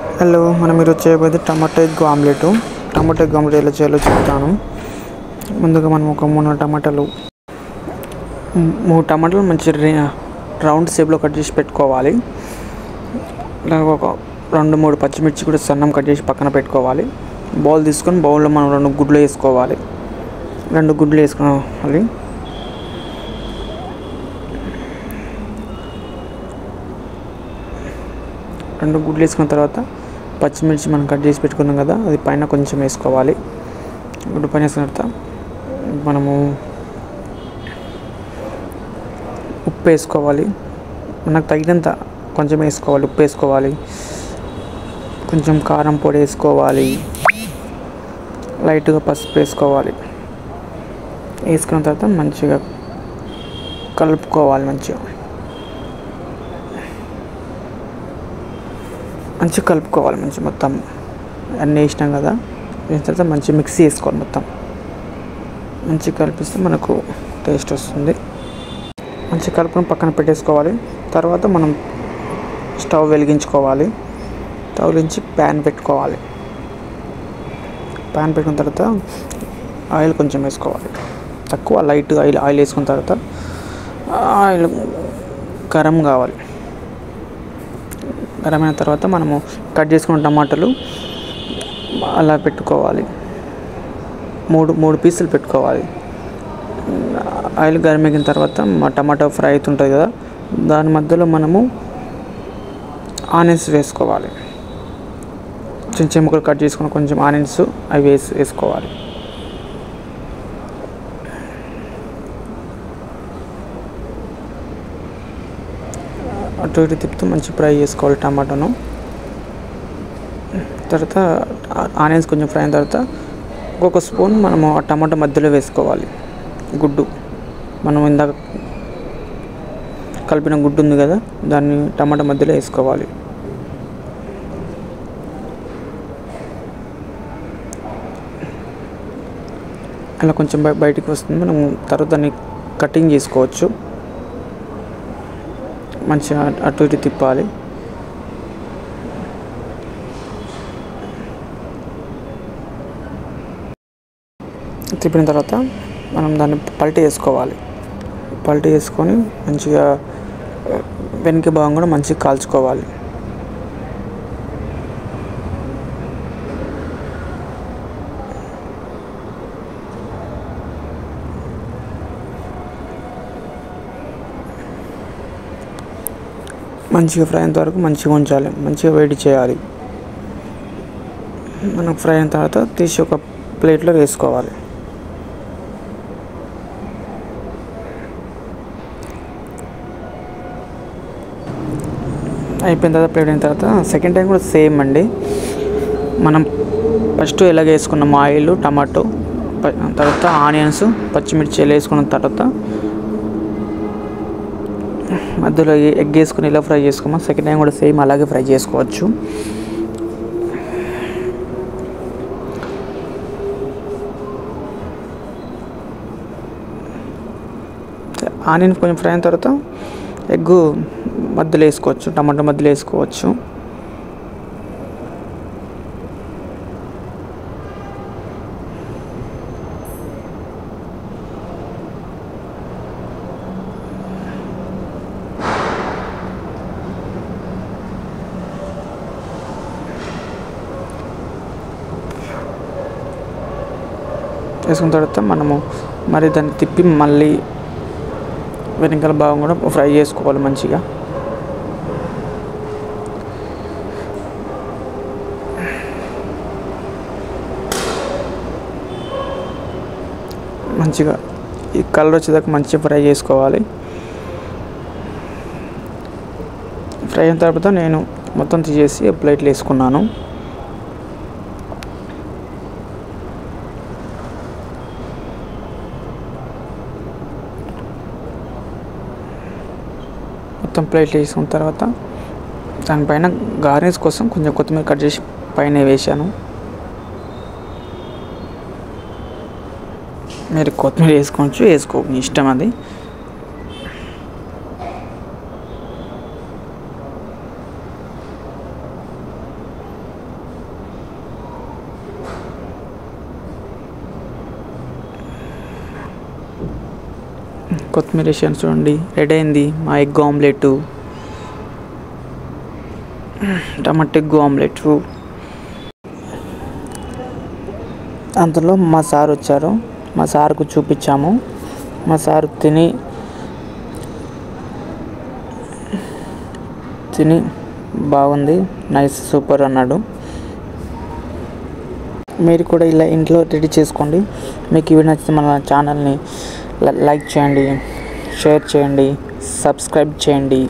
Hello, మనం ఈరోజు చేయబోయేది tomato egg omelette. Tomato egg omelette ఎలా చేయాలో చెప్తాను. ముందుగా మనం ఒక 3 టమాటాలు మంచి రౌండ్ షేప్లో కట్ చేసి పెట్టుకోవాలి. అలాగే ఒక 2-3 పచ్చిమిర్చి కూడా సన్నం కట్ చేసి పక్కన పెట్టుకోవాలి. బౌల్ తీసుకొని బౌల్లో మనం 2 గుడ్లు వేసుకోవాలి. 2 గుడ్లు వేసుకోవాలి. రెండు గుడ్లు వేసుకున్న తర్వాత పచ్చిమిర్చి మనం కట్ చేసి పెట్టుకున్నాం కదా, అది పైన కొంచెం వేసుకోవాలి. గుడ్డు పైన వేసుకున్న తర్వాత మనము ఉప్పు వేసుకోవాలి. మనకు తగినంత కొంచెం వేసుకోవాలి. ఉప్పు వేసుకోవాలి, కొంచెం కారం పొడి వేసుకోవాలి, లైట్గా పసుపు వేసుకోవాలి. వేసుకున్న తర్వాత మంచిగా కలుపుకోవాలి. మంచిగా కలుపుకోవాలి. మొత్తం అన్నీ వేసినాం కదా, వేసిన తర్వాత మంచి మిక్సీ వేసుకోవాలి. మొత్తం మంచిగా కలిపిస్తే మనకు టేస్ట్ వస్తుంది. మంచిగా కలుపుకొని పక్కన పెట్టేసుకోవాలి. తర్వాత మనం స్టవ్ వెలిగించుకోవాలి. స్టవ్ వెలిగించి ప్యాన్ పెట్టుకోవాలి. ప్యాన్ పెట్టిన తర్వాత ఆయిల్ కొంచెం వేసుకోవాలి. తక్కువ లైట్ ఆయిల్ వేసుకున్న తర్వాత ఆయిల్ గరం కావాలి. గరం అయిన తర్వాత మనము కట్ చేసుకున్న టమాటాలు అలా పెట్టుకోవాలి. మూడు పీసులు పెట్టుకోవాలి. ఆయిల్ గరమెగిన తర్వాత మా టమాటా ఫ్రై అవుతుంటుంది కదా, దాని మధ్యలో మనము ఆనియన్స్ వేసుకోవాలి. చిన్న చిన్న ముక్కలు కట్ చేసుకుని కొంచెం ఆనియన్స్ అవి వేసుకోవాలి. అటు ఇటు తిప్పుతూ మంచి ఫ్రై చేసుకోవాలి టమాటాను. తర్వాత ఆనియన్స్ కొంచెం ఫ్రై అయిన తర్వాత ఒక్కొక్క స్పూన్ మనము ఆ టమాటా మధ్యలో వేసుకోవాలి. గుడ్డు మనం ఇందాక కలిపిన గుడ్డు ఉంది కదా, దాన్ని టమాటా మధ్యలో వేసుకోవాలి. అలా కొంచెం బయటికి వస్తుంది. మనం తర్వాత దాన్ని కటింగ్ చేసుకోవచ్చు. మంచిగా అటు ఇటు తిప్పాలి. తిప్పిన తర్వాత మనం దాన్ని పల్టీ వేసుకోవాలి. పల్టీ వేసుకొని మంచిగా వెనక భాగం కూడా మంచిగా కాల్చుకోవాలి. మంచిగా ఫ్రై అయినంత వరకు మంచిగా ఉంచాలి. మంచిగా వేడి చేయాలి. మనం ఫ్రై అయిన తర్వాత తీసి ఒక ప్లేట్లో వేసుకోవాలి. అయిపోయిన తర్వాత ప్లేట్ అయిన తర్వాత సెకండ్ టైం కూడా సేమ్ అండి. మనం ఫస్ట్ ఎలాగ వేసుకున్నాం ఆయిల్, టమాటో, తర్వాత ఆనియన్స్, పచ్చిమిర్చి ఎలా వేసుకున్న తర్వాత మధ్యలో ఎగ్ వేసుకుని ఇలా ఫ్రై చేసుకోమా, సెకండ్ టైం కూడా సేమ్ అలాగే ఫ్రై చేసుకోవచ్చు. ఆనియన్ కొంచెం ఫ్రై అయిన తర్వాత ఎగ్ మధ్యలో వేసుకోవచ్చు, టమాటో మధ్యలో వేసుకోవచ్చు. వేసుకున్న తర్వాత మనము మరి దాన్ని తిప్పి మళ్ళీ వెనకాల భాగం కూడా ఫ్రై చేసుకోవాలి. మంచిగా ఈ కలర్ వచ్చేదాకా మంచిగా ఫ్రై చేసుకోవాలి. ఫ్రై అయిన తర్వాత నేను మొత్తం తీసేసి ప్లేట్లు వేసుకున్నాను. మొత్తం ప్లేట్లు వేసుకున్న తర్వాత దానిపైన గార్నిష్ కోసం కొంచెం కొత్తిమీర కట్ చేసి పైన వేసాను. మీరు కొత్తిమీర వేసుకోవచ్చు, మీ ఇష్టం అది. కొత్తిమీర వేసాను చూడండి, రెడీ అయింది మా egg omelette, tomato egg omelette. అంతలో మా సార్ వచ్చారు, మా సార్కు చూపించాము. మా సార్ తిని బాగుంది, నైస్, సూపర్ అన్నాడు. మీరు కూడా ఇలా ఇంట్లో రెడీ చేసుకోండి. మీకు ఇవి నచ్చితే మన ఛానల్ని లైక్ చేయండి, షేర్ చేయండి, సబ్స్క్రైబ్ చేయండి.